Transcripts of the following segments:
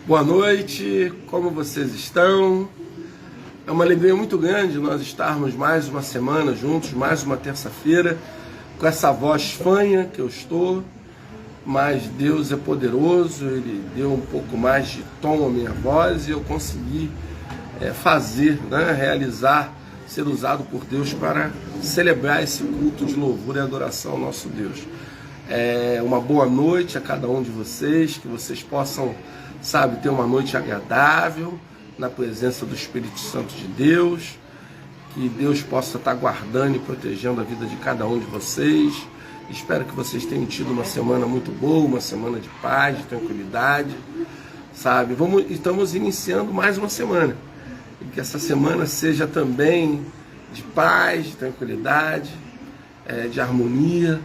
Boa noite, como vocês estão? É uma alegria muito grande nós estarmos mais uma semana juntos, mais uma terça-feira, com essa voz fanha que eu estou, mas Deus é poderoso, Ele deu um pouco mais de tom à minha voz e eu consegui fazer, realizar, ser usado por Deus para celebrar esse culto de louvor e adoração ao nosso Deus. Uma boa noite a cada um de vocês, que vocês possam, ter uma noite agradável na presença do Espírito Santo de Deus, que Deus possa estar guardando e protegendo a vida de cada um de vocês. Espero que vocês tenham tido uma semana muito boa, uma semana de paz, de tranquilidade, Estamos iniciando mais uma semana, e que essa semana seja também de paz, de tranquilidade, de harmonia,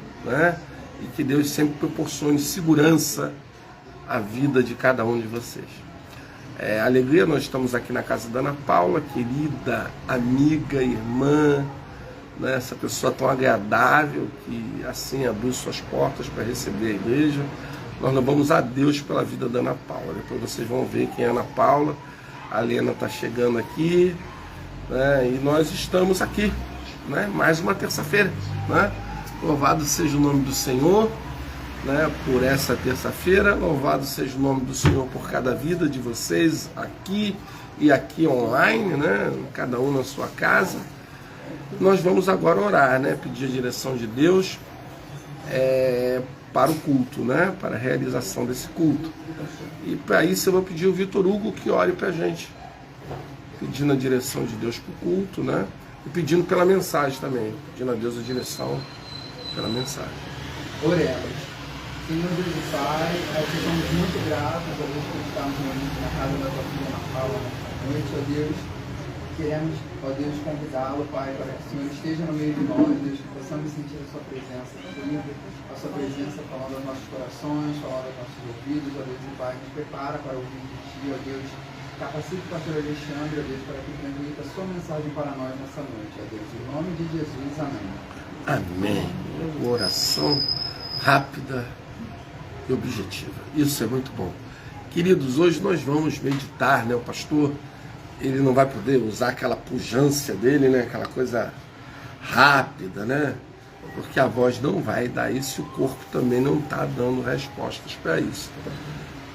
e que Deus sempre proporcione segurança à vida de cada um de vocês. Alegria, nós estamos aqui na casa da Ana Paula, querida amiga, irmã, essa pessoa tão agradável que assim abriu suas portas para receber a igreja. Nós louvamos a Deus pela vida da Ana Paula. Depois vocês vão ver quem é a Ana Paula. A Lena está chegando aqui, e nós estamos aqui, mais uma terça-feira. Louvado seja o nome do Senhor, por essa terça-feira. Louvado seja o nome do Senhor por cada vida de vocês aqui e aqui online, cada um na sua casa. Nós vamos agora orar, pedir a direção de Deus para o culto, para a realização desse culto. E para isso eu vou pedir ao Vitor Hugo que ore para a gente, pedindo a direção de Deus para o culto, e pedindo pela mensagem também, pedindo a Deus a direção pela mensagem. Oremos. Senhor Deus e Pai, nós estamos muito gratos a Deus por estarmos reunidos na casa da tua filha Ana Paula nesta noite, ó Deus. Queremos, ó Deus, convidá-lo, Pai, para que o Senhor esteja no meio de nós, Deus, que possamos sentir a sua presença comigo, a sua presença falando aos nossos corações, falando aos nossos ouvidos, ó Deus e Pai, nos prepara para ouvir de Ti, ó Deus. Capacite o pastor Alexandre, ó Deus, para que transmita a sua mensagem para nós nessa noite, ó Deus. Em nome de Jesus, amém. Amém. Uma oração rápida e objetiva. Isso é muito bom. Queridos, hoje nós vamos meditar, o pastor, ele não vai poder usar aquela pujança dele, aquela coisa rápida, porque a voz não vai dar isso e o corpo também não está dando respostas para isso.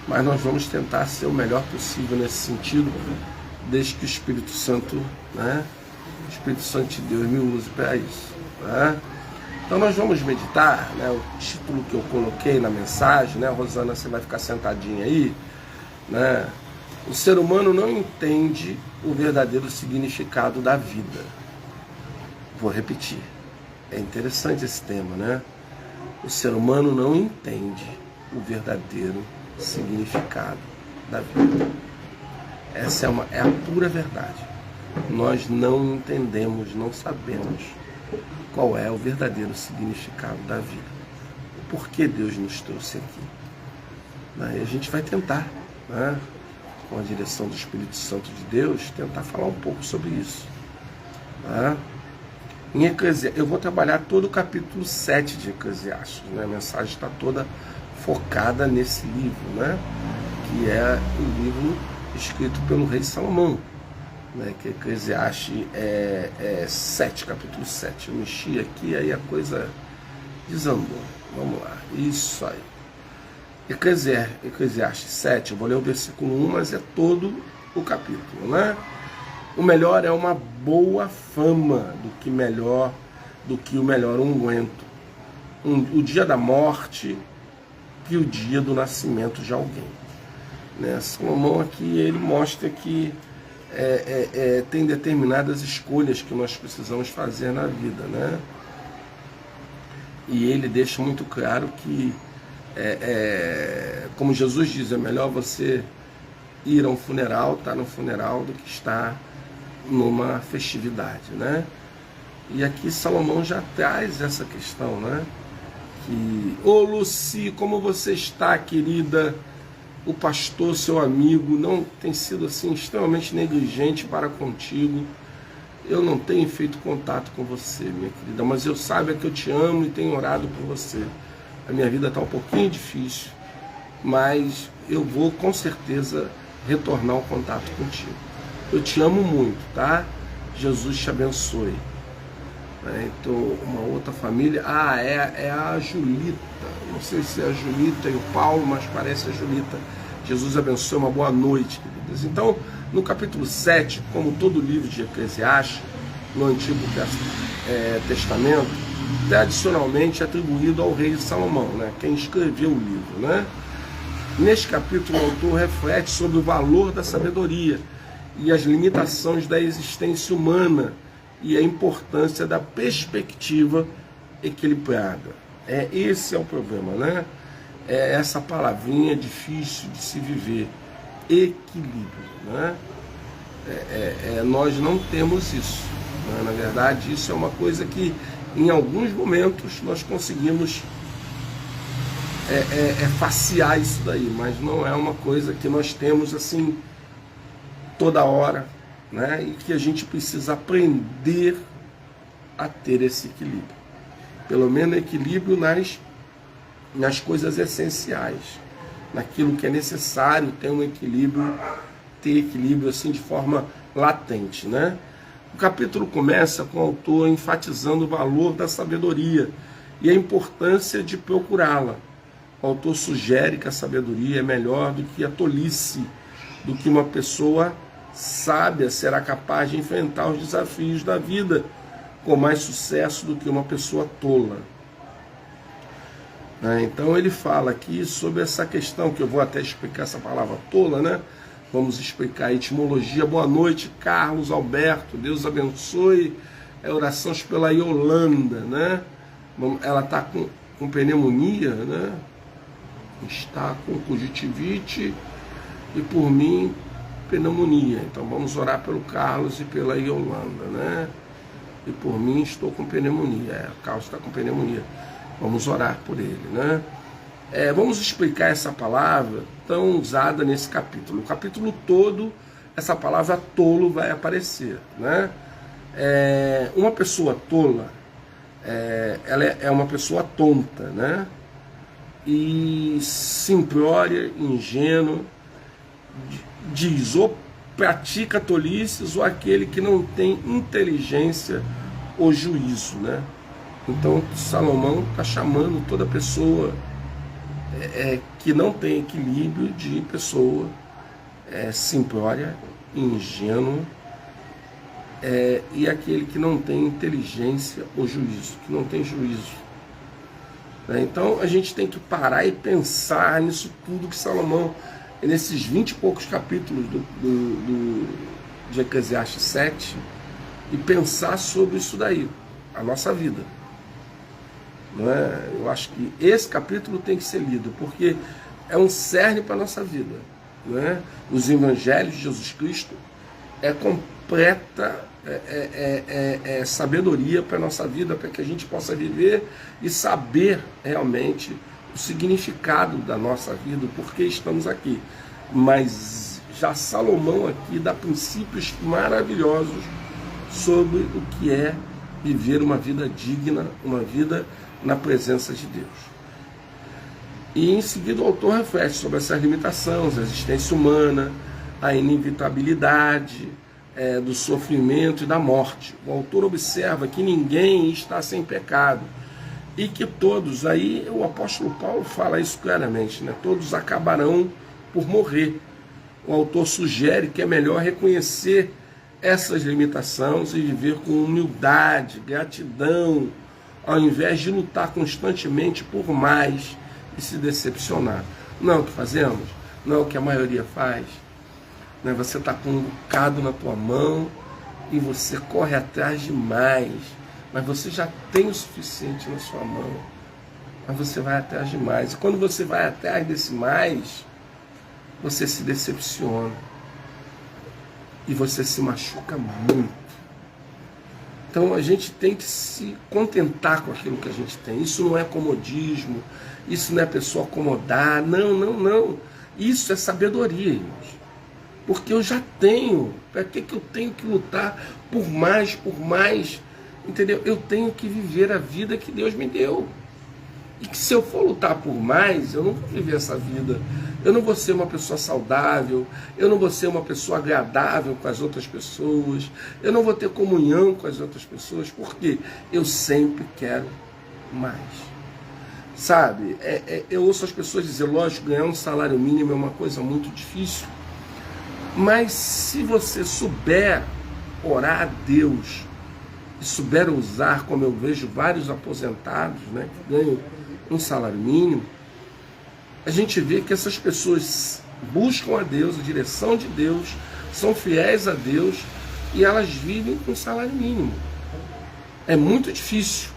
Mas nós vamos tentar ser o melhor possível nesse sentido, desde que o Espírito Santo, o Espírito Santo de Deus me use para isso. Então nós vamos meditar, o título que eu coloquei na mensagem, Rosana, você vai ficar sentadinha aí, O ser humano não entende o verdadeiro significado da vida. Vou repetir, é interessante esse tema, O ser humano não entende o verdadeiro significado da vida. Essa é a pura verdade. Nós não entendemos, não sabemos qual é o verdadeiro significado da vida. Por que Deus nos trouxe aqui? E a gente vai tentar, com a direção do Espírito Santo de Deus, tentar falar um pouco sobre isso. Em Eclesiastes, eu vou trabalhar todo o capítulo 7 de Eclesiastes, A mensagem está toda focada nesse livro, que é o livro escrito pelo rei Salomão, que Eclesiastes é 7, capítulo 7. Eu mexi aqui, aí a coisa desandou. Vamos lá, isso aí. Eclesiastes 7, eu vou ler o versículo 1, mas é todo o capítulo, O melhor é uma boa fama do que o melhor unguento. O dia da morte que o dia do nascimento de alguém. Salomão aqui, ele mostra que tem determinadas escolhas que nós precisamos fazer na vida, E ele deixa muito claro que como Jesus diz, é melhor você ir a um funeral, estar no funeral, do que estar numa festividade, E aqui Salomão já traz essa questão, Que, Luci, como você está, querida? O pastor, seu amigo, não tem sido assim extremamente negligente para contigo. Eu não tenho feito contato com você, minha querida, mas eu saiba que eu te amo e tenho orado por você. A minha vida está um pouquinho difícil, mas eu vou com certeza retornar o contato contigo. Eu te amo muito, tá? Jesus te abençoe. Então, uma outra família, é a Julita, não sei se é a Julita e o Paulo, mas parece a Julita. Jesus abençoe, uma boa noite, queridas. Então, no capítulo 7, como todo livro de Eclesiastes, no Antigo Testamento, tradicionalmente atribuído ao rei Salomão, né? Quem escreveu o livro, né? Neste capítulo, o autor reflete sobre o valor da sabedoria e as limitações da existência humana e a importância da perspectiva equilibrada. Esse é o problema, né? É essa palavrinha difícil de se viver, equilíbrio, né? Nós não temos isso, né? Na verdade, isso é uma coisa que em alguns momentos nós conseguimos facear isso daí, mas não é uma coisa que nós temos assim toda hora, né? E que a gente precisa aprender a ter esse equilíbrio, pelo menos equilíbrio nas coisas essenciais, naquilo que é necessário ter um equilíbrio, assim de forma latente, né? O capítulo começa com o autor enfatizando o valor da sabedoria e a importância de procurá-la. O autor sugere que a sabedoria é melhor do que a tolice, do que uma pessoa sábia será capaz de enfrentar os desafios da vida com mais sucesso do que uma pessoa tola. Então ele fala aqui sobre essa questão, que eu vou até explicar essa palavra tola, né? Vamos explicar a etimologia. Boa noite, Carlos Alberto, Deus abençoe. Orações pela Yolanda, né? Ela está com pneumonia, né? Está com conjuntivite e por mim pneumonia. Então vamos orar pelo Carlos e pela Yolanda, né? E por mim estou com pneumonia. O Carlos está com pneumonia. Vamos orar por ele, né? Vamos explicar essa palavra tão usada nesse capítulo. O capítulo todo, essa palavra tolo vai aparecer, né? Uma pessoa tola, ela é uma pessoa tonta, né? E simplória, ingênua, diz, ou pratica tolices, ou aquele que não tem inteligência ou juízo, né? Então Salomão está chamando toda pessoa que não tem equilíbrio de pessoa simplória, ingênua, e aquele que não tem inteligência ou juízo, que não tem juízo. Então a gente tem que parar e pensar nisso tudo que Salomão, nesses 20 e poucos capítulos de Eclesiastes 7, e pensar sobre isso daí, a nossa vida. Não é? Eu acho que esse capítulo tem que ser lido, porque é um cerne para a nossa vida. Não é? Os evangelhos de Jesus Cristo é completa sabedoria para a nossa vida, para que a gente possa viver e saber realmente o significado da nossa vida, o porquê estamos aqui. Mas já Salomão aqui dá princípios maravilhosos sobre o que é viver uma vida digna, uma vida na presença de Deus. E em seguida o autor reflete sobre essas limitações, a existência humana, a inevitabilidade do sofrimento e da morte. O autor observa que ninguém está sem pecado e que todos, aí o apóstolo Paulo fala isso claramente, né? Todos acabarão por morrer. O autor sugere que é melhor reconhecer essas limitações e viver com humildade, gratidão, ao invés de lutar constantemente por mais e se decepcionar. Não é o que fazemos, não é o que a maioria faz. Você está com um bocado na tua mão e você corre atrás de mais, mas você já tem o suficiente na sua mão, mas você vai atrás de mais. E quando você vai atrás desse mais, você se decepciona e você se machuca muito. Então a gente tem que se contentar com aquilo que a gente tem. Isso não é comodismo, isso não é pessoa acomodar, não. Isso é sabedoria, irmãos. Porque eu já tenho. Para que eu tenho que lutar por mais, entendeu? Eu tenho que viver a vida que Deus me deu. E que se eu for lutar por mais, eu não vou viver essa vida. eu não vou ser uma pessoa saudável, eu não vou ser uma pessoa agradável com as outras pessoas, eu não vou ter comunhão com as outras pessoas, porque eu sempre quero mais. Sabe, eu ouço as pessoas dizer, lógico, ganhar um salário mínimo é uma coisa muito difícil, mas se você souber orar a Deus e souber usar, como eu vejo vários aposentados, né, que ganham um salário mínimo, a gente vê que essas pessoas buscam a Deus, a direção de Deus, são fiéis a Deus e elas vivem com salário mínimo. É muito difícil,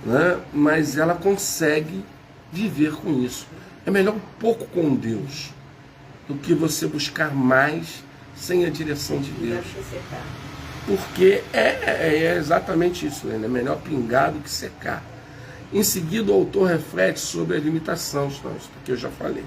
né? Mas ela consegue viver com isso. É melhor um pouco com Deus do que você buscar mais sem a direção de Deus. Porque é exatamente isso, né? É melhor pingar do que secar. Em seguida, o autor reflete sobre a limitação, isso que eu já falei.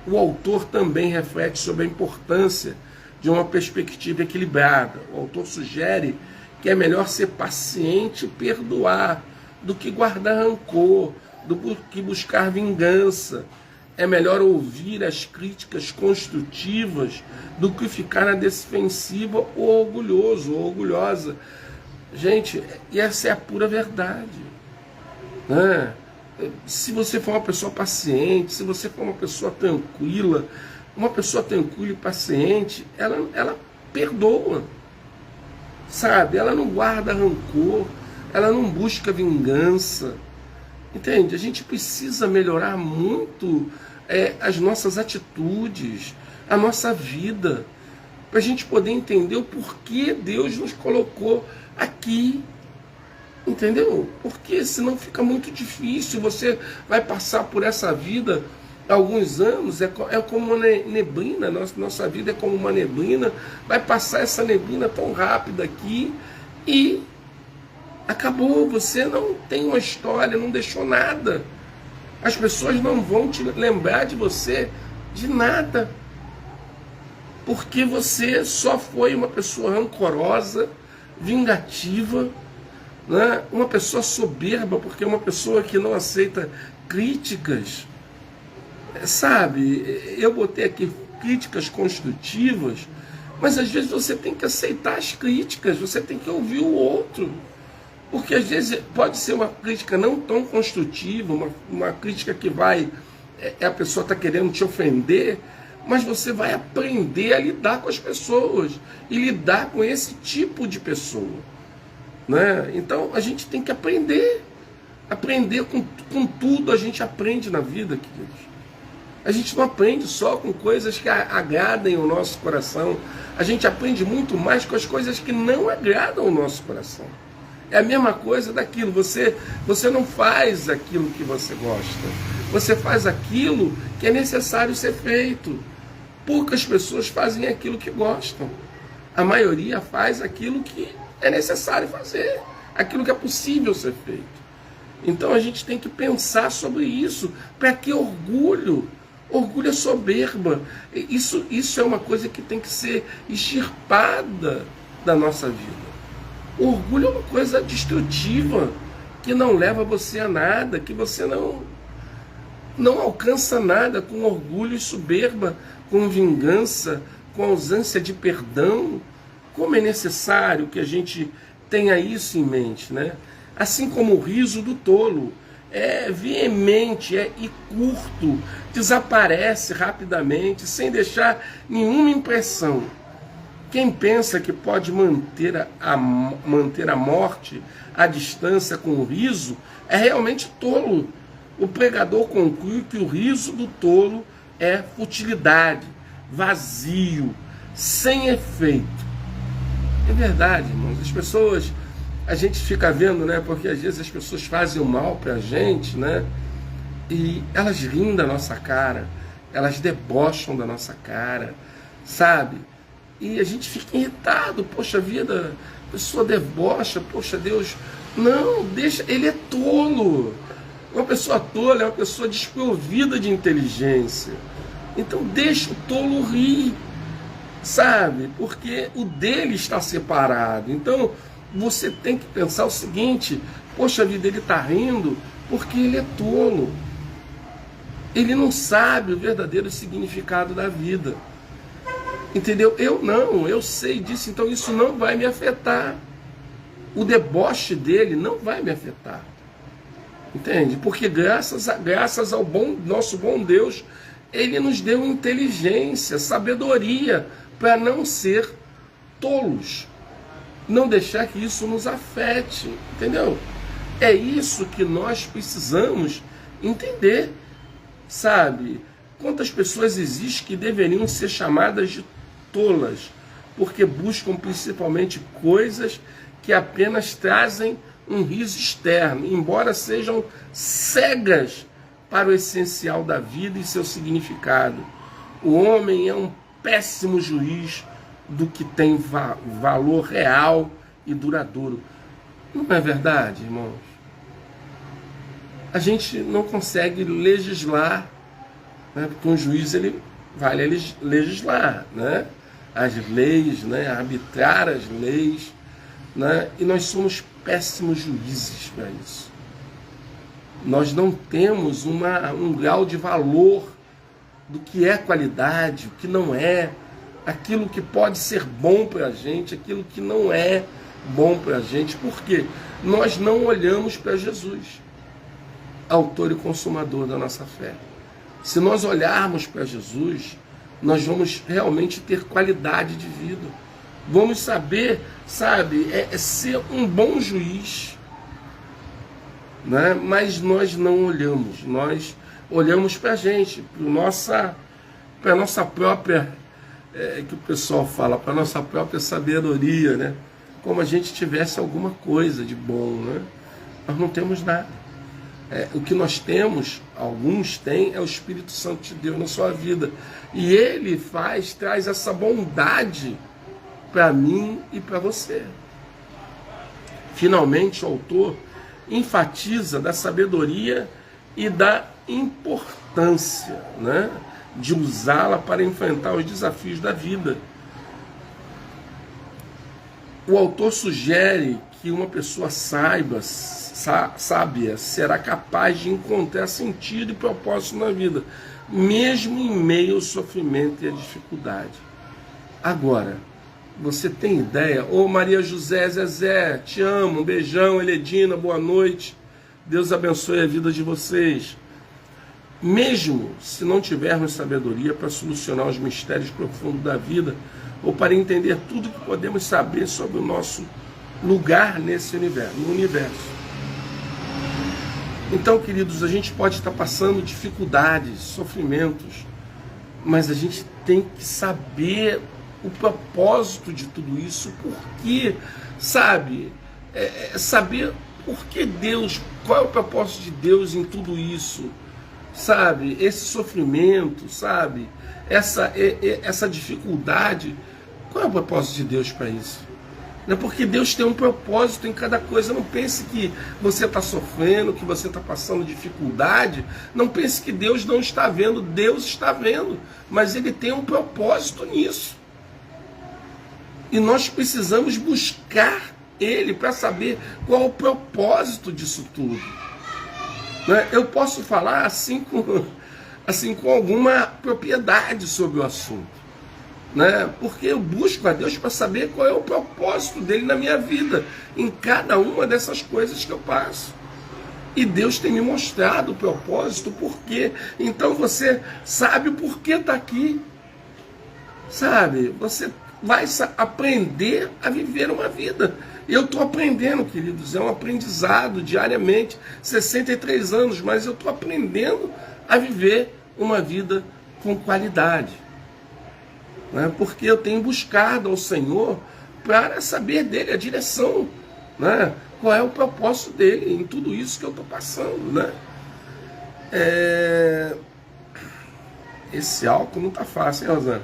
O autor também reflete sobre a importância de uma perspectiva equilibrada. O autor sugere que é melhor ser paciente e perdoar do que guardar rancor, do que buscar vingança. É melhor ouvir as críticas construtivas do que ficar na defensiva ou orgulhoso ou orgulhosa. Gente, e essa é a pura verdade, né? Se você for uma pessoa paciente, se você for uma pessoa tranquila e paciente, ela perdoa, sabe? Ela não guarda rancor, ela não busca vingança, entende? A gente precisa melhorar muito as nossas atitudes, a nossa vida, para a gente poder entender o porquê Deus nos colocou aqui, entendeu? Porque senão fica muito difícil, você vai passar por essa vida alguns anos, é como uma neblina, nossa vida é como uma neblina, vai passar essa neblina tão rápida aqui e acabou, você não tem uma história, não deixou nada, as pessoas não vão te lembrar de você de nada, porque você só foi uma pessoa rancorosa, vingativa, né? Uma pessoa soberba, porque é uma pessoa que não aceita críticas, sabe? Eu botei aqui críticas construtivas, mas às vezes você tem que aceitar as críticas, você tem que ouvir o outro, porque às vezes pode ser uma crítica não tão construtiva, uma crítica que a pessoa está querendo te ofender, mas você vai aprender a lidar com as pessoas e lidar com esse tipo de pessoa, né? Então a gente tem que aprender com tudo. A gente aprende na vida, queridos. A gente não aprende só com coisas que agradem o nosso coração, a gente aprende muito mais com as coisas que não agradam o nosso coração. É a mesma coisa daquilo, você não faz aquilo que você gosta, você faz aquilo que é necessário ser feito. Poucas pessoas fazem aquilo que gostam. A maioria faz aquilo que é necessário fazer, aquilo que é possível ser feito. Então a gente tem que pensar sobre isso. Para que orgulho? Orgulho é soberba. Isso é uma coisa que tem que ser extirpada da nossa vida. O orgulho é uma coisa destrutiva, que não leva você a nada, que você não alcança nada com orgulho e soberba, com vingança, com ausência de perdão. Como é necessário que a gente tenha isso em mente, né? Assim como o riso do tolo é veemente e curto, desaparece rapidamente, sem deixar nenhuma impressão. Quem pensa que pode manter a morte à distância com o riso é realmente tolo. O pregador conclui que o riso do tolo é futilidade, vazio, sem efeito. É verdade, irmãos. As pessoas, a gente fica vendo, né? Porque às vezes as pessoas fazem o mal pra gente, né? E elas riem da nossa cara, elas debocham da nossa cara, sabe? E a gente fica irritado, poxa vida, a pessoa debocha, poxa Deus, não, deixa, ele é tolo. Uma pessoa tola é uma pessoa desprovida de inteligência. Então deixa o tolo rir, sabe? Porque o dele está separado. Então você tem que pensar o seguinte: poxa vida, ele está rindo porque ele é tolo. Ele não sabe o verdadeiro significado da vida. Entendeu? Eu sei disso, então isso não vai me afetar. O deboche dele não vai me afetar. Entende? Porque graças ao nosso bom Deus, Ele nos deu inteligência, sabedoria, para não ser tolos. Não deixar que isso nos afete. Entendeu? É isso que nós precisamos entender. Sabe? Quantas pessoas existem que deveriam ser chamadas de tolas, porque buscam principalmente coisas que apenas trazem um riso externo, embora sejam cegas para o essencial da vida e seu significado. O homem é um péssimo juiz do que tem valor real e duradouro. Não é verdade, irmãos? A gente não consegue legislar, né? Porque um juiz ele vai legislar, né? As leis, né? Arbitrar as leis, né? E nós somos péssimos juízes para isso. Nós não temos um grau de valor do que é qualidade, o que não é, aquilo que pode ser bom para a gente, aquilo que não é bom para a gente. Por quê? Nós não olhamos para Jesus, autor e consumador da nossa fé. Se nós olharmos para Jesus, nós vamos realmente ter qualidade de vida. Vamos saber, ser um bom juiz. Né? Mas nós não olhamos. Nós olhamos para a gente, para a nossa própria, que o pessoal fala, para a nossa própria sabedoria, né? Como a gente tivesse alguma coisa de bom, né? Nós não temos nada. O que nós temos, alguns têm, é o Espírito Santo de Deus na sua vida. E Ele traz essa bondade para mim e para você. Finalmente, o autor enfatiza da sabedoria e da importância, né, de usá-la para enfrentar os desafios da vida. O autor sugere que uma pessoa sábia será capaz de encontrar sentido e propósito na vida, mesmo em meio ao sofrimento e à dificuldade. Agora, você tem ideia? Ô Maria José, Zezé, te amo, um beijão, Eledina, boa noite, Deus abençoe a vida de vocês. Mesmo se não tivermos sabedoria para solucionar os mistérios profundos da vida, ou para entender tudo que podemos saber sobre o nosso lugar nesse universo, no universo. Então, queridos, a gente pode estar passando dificuldades, sofrimentos, mas a gente tem que saber o propósito de tudo isso, porque, saber por que Deus, qual é o propósito de Deus em tudo isso, esse sofrimento, essa dificuldade, qual é o propósito de Deus para isso? Não é porque Deus tem um propósito em cada coisa. Não pense que você está sofrendo, que você está passando dificuldade. Não pense que Deus não está vendo. Deus está vendo, mas Ele tem um propósito nisso. E nós precisamos buscar Ele para saber qual é o propósito disso tudo. Eu posso falar assim com alguma propriedade sobre o assunto. Porque eu busco a Deus para saber qual é o propósito dele na minha vida, em cada uma dessas coisas que eu passo. E Deus tem me mostrado o propósito, o porquê. Então você sabe o porquê está aqui. Você vai aprender a viver uma vida. Eu estou aprendendo, queridos, é um aprendizado diariamente, 63 anos, mas eu estou aprendendo a viver uma vida com qualidade. Porque eu tenho buscado ao Senhor para saber dele a direção, qual é o propósito dele em tudo isso que eu estou passando. Esse álcool não está fácil, hein, Rosana?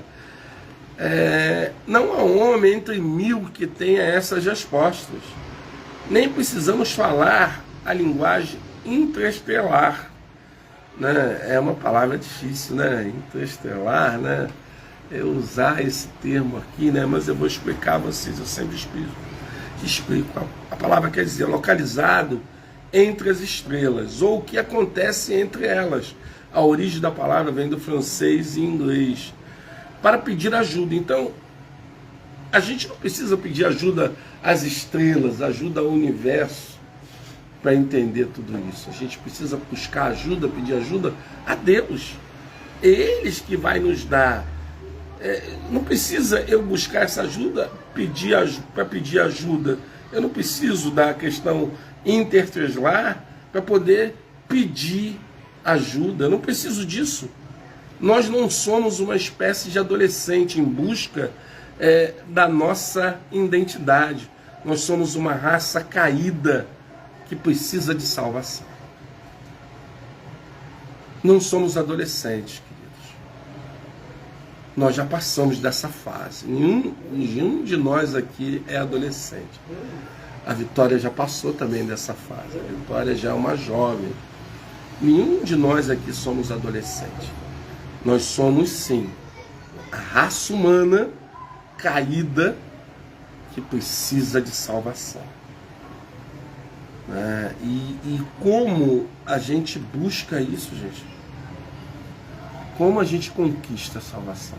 Não há homem entre 1000 que tenha essas respostas. Nem precisamos falar a linguagem interestelar. É uma palavra difícil, interestelar, eu usar esse termo aqui, mas eu vou explicar a vocês, eu sempre explico. A palavra quer dizer localizado entre as estrelas, ou o que acontece entre elas, A origem da palavra vem do francês e inglês. Para pedir ajuda. Então, a gente não precisa pedir ajuda às estrelas, ajuda ao universo para entender tudo isso. A gente precisa buscar ajuda, pedir ajuda a Deus. É eles que vai nos dar. Não precisa eu buscar essa ajuda para pedir ajuda. Eu não preciso da questão interteslar para poder pedir ajuda. Eu não preciso disso. Nós não somos uma espécie de adolescente em busca da nossa identidade. Nós somos uma raça caída que precisa de salvação. Não somos adolescentes, queridos. Nós já passamos dessa fase. Nenhum de nós aqui é adolescente. A Vitória já passou também dessa fase. A Vitória já é uma jovem. Nenhum de nós aqui somos adolescentes. Nós somos, sim, a raça humana caída que precisa de salvação. E como a gente busca isso, gente? Como a gente conquista a salvação?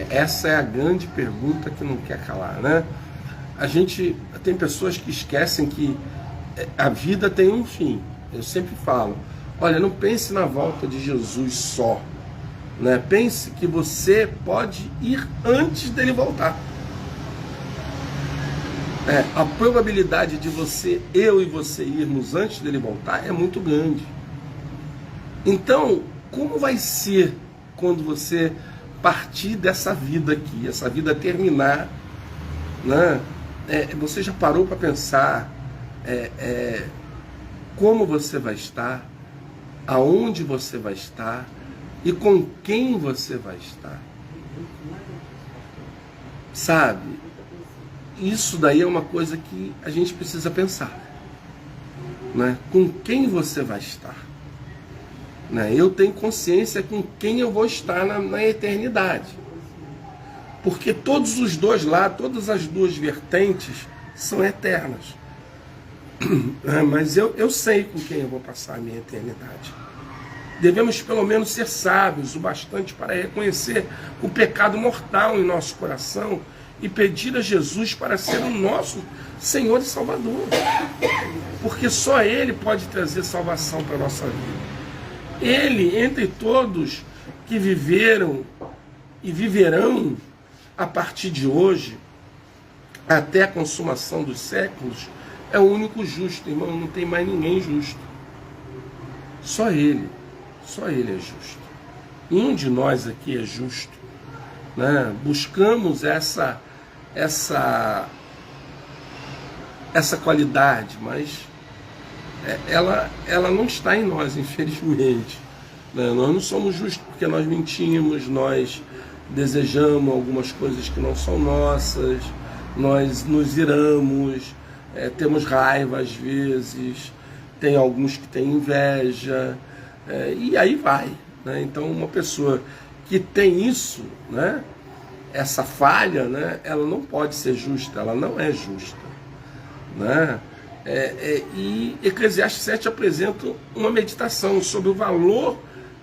Essa é a grande pergunta que não quer calar, né? A gente tem pessoas que esquecem que a vida tem um fim. Eu sempre falo, olha, não pense na volta de Jesus só, né? Pense que você pode ir antes dele voltar. A probabilidade de eu e você irmos antes dele voltar é muito grande. Então, como vai ser quando você partir dessa vida aqui, essa vida terminar, né? Você já parou para pensar como você vai estar, aonde você vai estar e com quem você vai estar? Sabe? Isso daí é uma coisa que a gente precisa pensar, né? Com quem você vai estar? Eu tenho consciência com quem eu vou estar na eternidade. Porque todos os dois lá, todas as duas vertentes são eternas. Mas eu sei com quem eu vou passar a minha eternidade. Devemos pelo menos ser sábios o bastante para reconhecer o pecado mortal em nosso coração e pedir a Jesus para ser o nosso Senhor e Salvador. Porque só Ele pode trazer salvação para a nossa vida. Ele, entre todos que viveram e viverão a partir de hoje, até a consumação dos séculos, é o único justo, irmão. Não tem mais ninguém justo. Só Ele é justo. Nenhum de nós aqui é justo, né? Buscamos essa qualidade, mas ela não está em nós, infelizmente. Nós não somos justos porque nós mentimos, nós desejamos algumas coisas que não são nossas, nós nos iramos, temos raiva às vezes, tem alguns que têm inveja, e aí vai, né? Então uma pessoa que tem isso, né, essa falha, né, ela não pode ser justa, ela não é justa, né? E Eclesiastes 7 apresenta uma meditação sobre o valor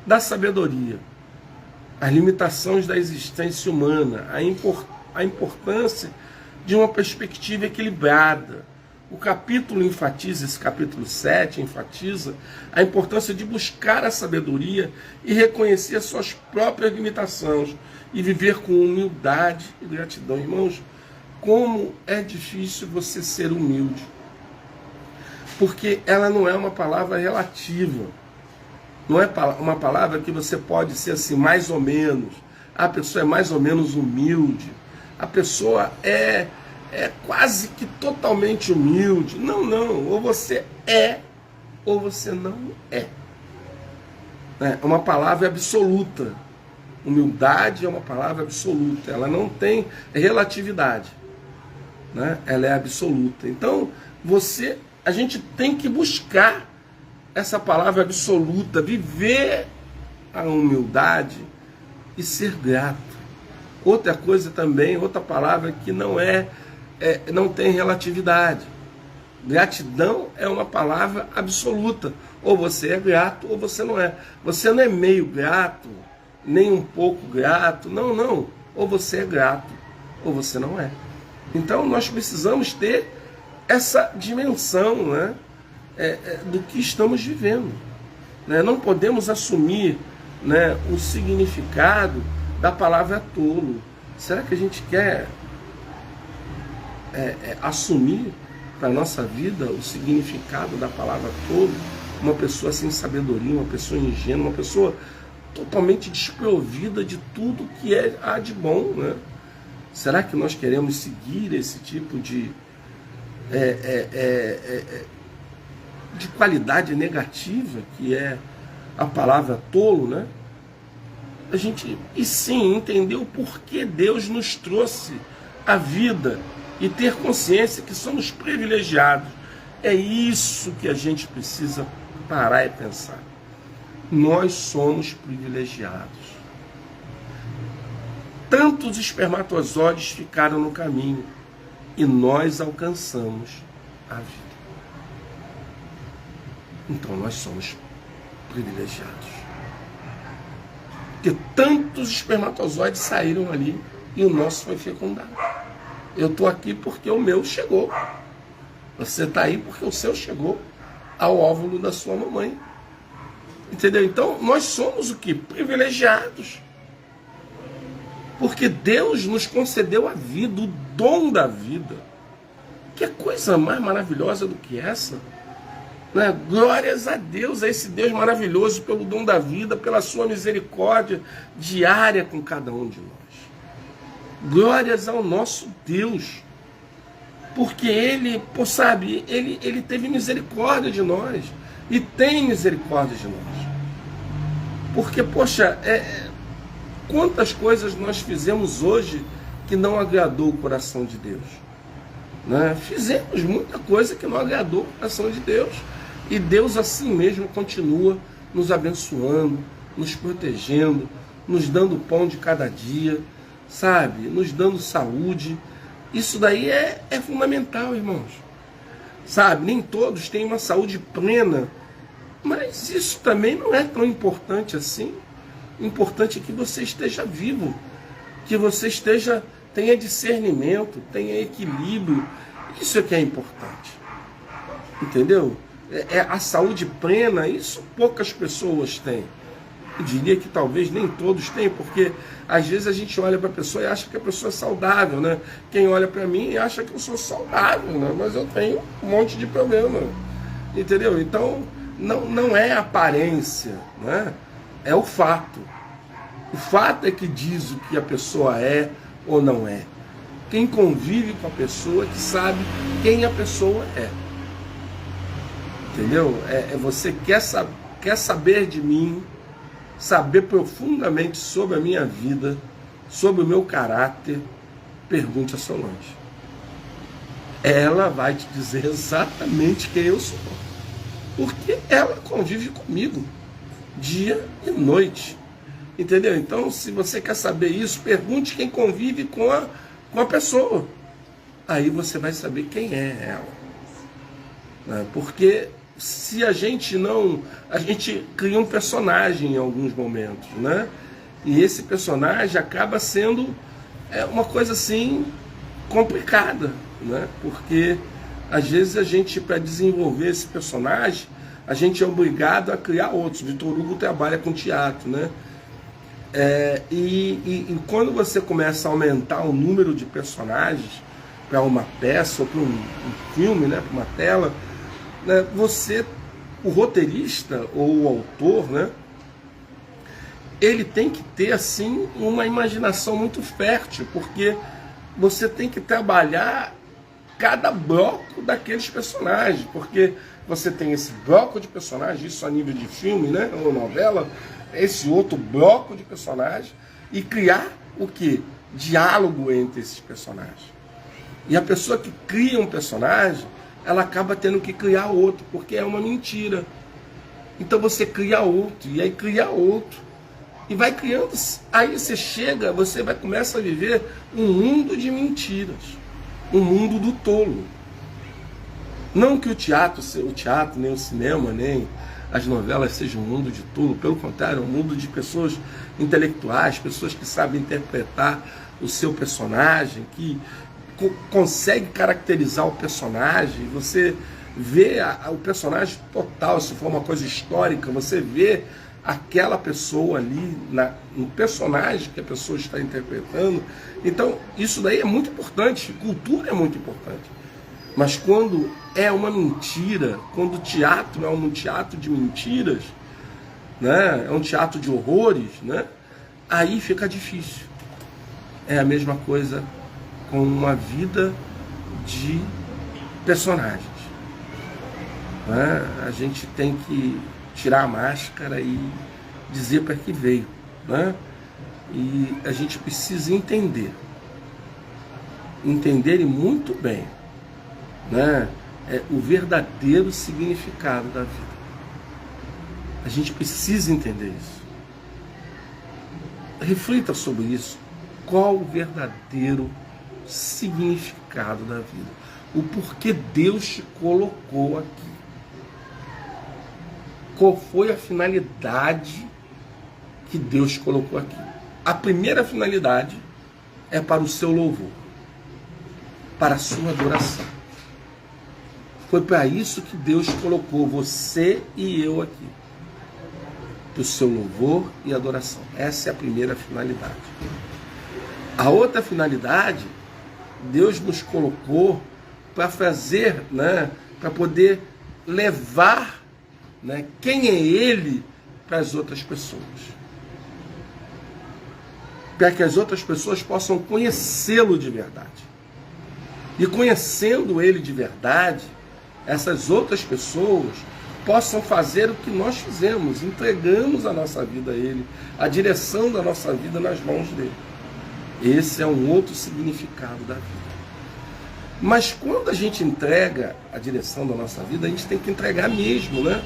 da sabedoria, as limitações da existência humana, a importância de uma perspectiva equilibrada. O capítulo enfatiza, esse capítulo 7 enfatiza a importância de buscar a sabedoria e reconhecer as suas próprias limitações e viver com humildade e gratidão. Irmãos, como é difícil você ser humilde, porque ela não é uma palavra relativa, não é uma palavra que você pode ser assim, mais ou menos. A pessoa é mais ou menos humilde, a pessoa é quase que totalmente humilde. Não, ou você é, ou você não é. É uma palavra absoluta. Humildade é uma palavra absoluta, ela não tem relatividade, né? Ela é absoluta. Então, a gente tem que buscar essa palavra absoluta, viver a humildade e ser grato. Outra coisa também, outra palavra que não tem relatividade. Gratidão é uma palavra absoluta. Ou você é grato ou você não é. Você não é meio grato, nem um pouco grato. Não, não. Ou você é grato ou você não é. Então nós precisamos ter essa dimensão, né, do que estamos vivendo. Né? Não podemos assumir, né, o significado da palavra tolo. Será que a gente quer assumir para a nossa vida o significado da palavra tolo? Uma pessoa sem sabedoria, uma pessoa ingênua, uma pessoa totalmente desprovida de tudo que há de bom, né? Será que nós queremos seguir esse tipo de qualidade negativa que é a palavra tolo, né? A gente, e sim, entender o porquê Deus nos trouxe a vida e ter consciência que somos privilegiados. É isso que a gente precisa parar e pensar. Nós somos privilegiados. Tantos espermatozoides ficaram no caminho e nós alcançamos a vida. Então nós somos privilegiados. Porque tantos espermatozoides saíram ali e o nosso foi fecundado. Eu estou aqui porque o meu chegou. Você está aí porque o seu chegou ao óvulo da sua mamãe. Entendeu? Então nós somos o quê? Privilegiados. Porque Deus nos concedeu a vida, o dom da vida. Que coisa mais maravilhosa do que essa? Né? Glórias a Deus, a esse Deus maravilhoso pelo dom da vida, pela sua misericórdia diária com cada um de nós. Glórias ao nosso Deus. Porque Ele, sabe, Ele teve misericórdia de nós. E tem misericórdia de nós. Porque, poxa, quantas coisas nós fizemos hoje que não agradou o coração de Deus? Né? Fizemos muita coisa que não agradou o coração de Deus. E Deus assim mesmo continua nos abençoando, nos protegendo, nos dando o pão de cada dia, sabe? Nos dando saúde. Isso daí é fundamental, irmãos. Sabe? Nem todos têm uma saúde plena, mas isso também não é tão importante assim. O importante é que você esteja vivo, que você tenha discernimento, tenha equilíbrio. Isso é que é importante. Entendeu? A saúde plena, isso poucas pessoas têm. Eu diria que talvez nem todos têm, porque às vezes a gente olha para a pessoa e acha que a pessoa é saudável, né? Quem olha para mim acha que eu sou saudável, né? Mas eu tenho um monte de problema. Entendeu? Então, não é a aparência, né? É o fato. O fato é que diz o que a pessoa é ou não é. Quem convive com a pessoa que sabe quem a pessoa é. Entendeu? Você quer saber de mim, saber profundamente sobre a minha vida, sobre o meu caráter, pergunte a Solange. Ela vai te dizer exatamente quem eu sou. Porque ela convive comigo dia e noite. Entendeu? Então, se você quer saber isso, pergunte quem convive com a pessoa. Aí você vai saber quem é ela. Porque se a gente cria um personagem em alguns momentos, né? E esse personagem acaba sendo uma coisa assim complicada, né? Porque às vezes a gente, para desenvolver esse personagem, a gente é obrigado a criar outros. Vitor Hugo trabalha com teatro, né? E quando você começa a aumentar o número de personagens para uma peça ou para um filme, né? Para uma tela, né? O roteirista ou o autor, né? Ele tem que ter assim uma imaginação muito fértil, porque você tem que trabalhar cada bloco daqueles personagens, porque você tem esse bloco de personagens, isso a nível de filme, né, ou novela, esse outro bloco de personagens, e criar o quê? Diálogo entre esses personagens. E a pessoa que cria um personagem, ela acaba tendo que criar outro, porque é uma mentira. Então você cria outro, e aí cria outro, e vai criando, aí você vai começar a viver um mundo de mentiras, um mundo do tolo. Não que o teatro, nem o cinema, nem as novelas sejam um mundo de tolo, pelo contrário, é um mundo de pessoas intelectuais, pessoas que sabem interpretar o seu personagem, que consegue caracterizar o personagem. Você vê o personagem total, se for uma coisa histórica, você vê aquela pessoa ali, no personagem que a pessoa está interpretando. Então, isso daí é muito importante, cultura é muito importante. Mas quando é uma mentira, quando o teatro é um teatro de mentiras, né, é um teatro de horrores, né, aí fica difícil. É a mesma coisa com uma vida de personagens, né? A gente tem que tirar a máscara e dizer para que veio, né? E a gente precisa entender e muito bem, né, o verdadeiro significado da vida. A gente precisa entender isso. Reflita sobre isso. Qual o verdadeiro significado da vida? O porquê Deus te colocou aqui? Qual foi a finalidade que Deus te colocou aqui? A primeira finalidade é para o seu louvor, para a sua adoração. Foi para isso que Deus colocou você e eu aqui, para o seu louvor e adoração. Essa é a primeira finalidade. A outra finalidade, Deus nos colocou para fazer, né, para poder levar, né, quem é Ele para as outras pessoas. Para que as outras pessoas possam conhecê-lo de verdade. E conhecendo Ele de verdade, essas outras pessoas possam fazer o que nós fizemos, entregamos a nossa vida a Ele, a direção da nossa vida nas mãos dEle. Esse é um outro significado da vida. Mas quando a gente entrega a direção da nossa vida, a gente tem que entregar mesmo, né?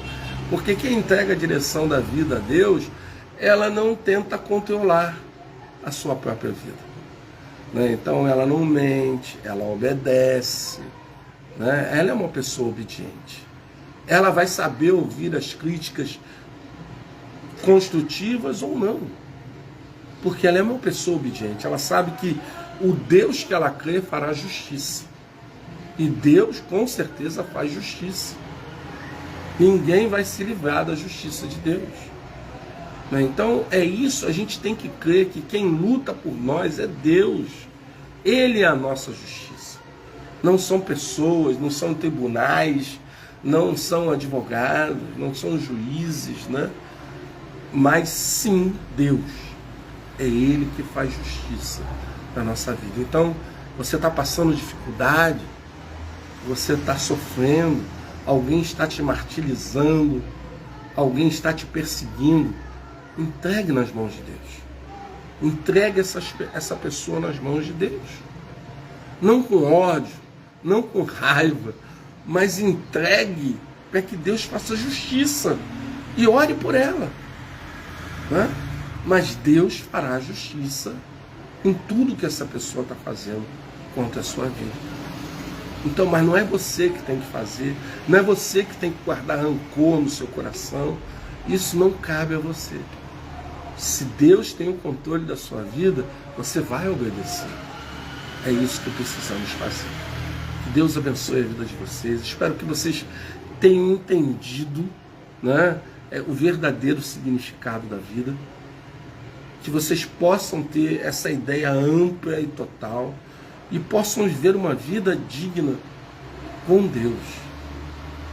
Porque quem entrega a direção da vida a Deus, ela não tenta controlar a sua própria vida, né? Então ela não mente, ela obedece, né? Ela é uma pessoa obediente. Ela vai saber ouvir as críticas construtivas ou não, porque ela é uma pessoa obediente. Ela sabe que o Deus que ela crê fará justiça, e Deus com certeza faz justiça. Ninguém vai se livrar da justiça de Deus, né? Então é isso, a gente tem que crer que quem luta por nós é Deus. Ele é a nossa justiça. Não são pessoas, não são tribunais, não são advogados, não são juízes, né? Mas sim Deus. É Ele que faz justiça na nossa vida. Então, você está passando dificuldade, você está sofrendo, alguém está te martirizando, alguém está te perseguindo, entregue nas mãos de Deus. Entregue essa pessoa nas mãos de Deus. Não com ódio, não com raiva, mas entregue para que Deus faça justiça e ore por ela, né? Mas Deus fará justiça em tudo que essa pessoa está fazendo contra a sua vida. Então, mas não é você que tem que fazer, não é você que tem que guardar rancor no seu coração. Isso não cabe a você. Se Deus tem o controle da sua vida, você vai obedecer. É isso que precisamos fazer. Que Deus abençoe a vida de vocês. Espero que vocês tenham entendido, né, o verdadeiro significado da vida. Que vocês possam ter essa ideia ampla e total e possam viver uma vida digna com Deus.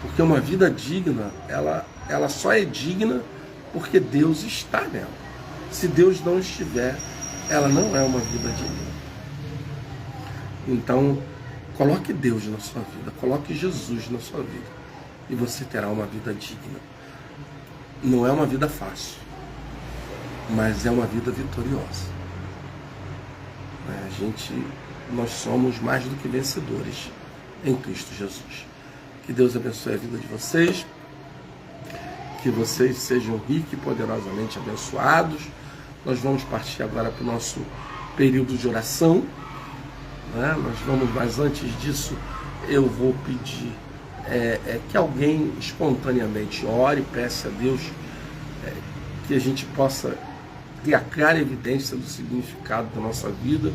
Porque uma vida digna, ela só é digna porque Deus está nela. Se Deus não estiver, ela não é uma vida digna. Então, coloque Deus na sua vida, coloque Jesus na sua vida e você terá uma vida digna. Não é uma vida fácil, mas é uma vida vitoriosa. Nós somos mais do que vencedores em Cristo Jesus. Que Deus abençoe a vida de vocês, que vocês sejam ricos e poderosamente abençoados. Nós vamos partir agora para o nosso período de oração, né? Mas antes disso, eu vou pedir que alguém espontaneamente ore, peça a Deus que a gente possa ter a clara evidência do significado da nossa vida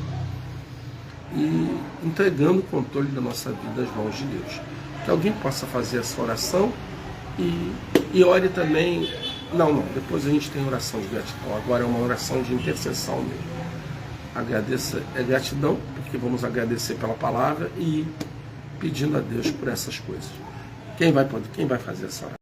e entregando o controle da nossa vida às mãos de Deus. Que alguém possa fazer essa oração e ore também. Não, depois a gente tem oração de gratidão, agora é uma oração de intercessão mesmo. Agradeça, gratidão, porque vamos agradecer pela palavra e pedindo a Deus por essas coisas. Quem vai fazer essa oração?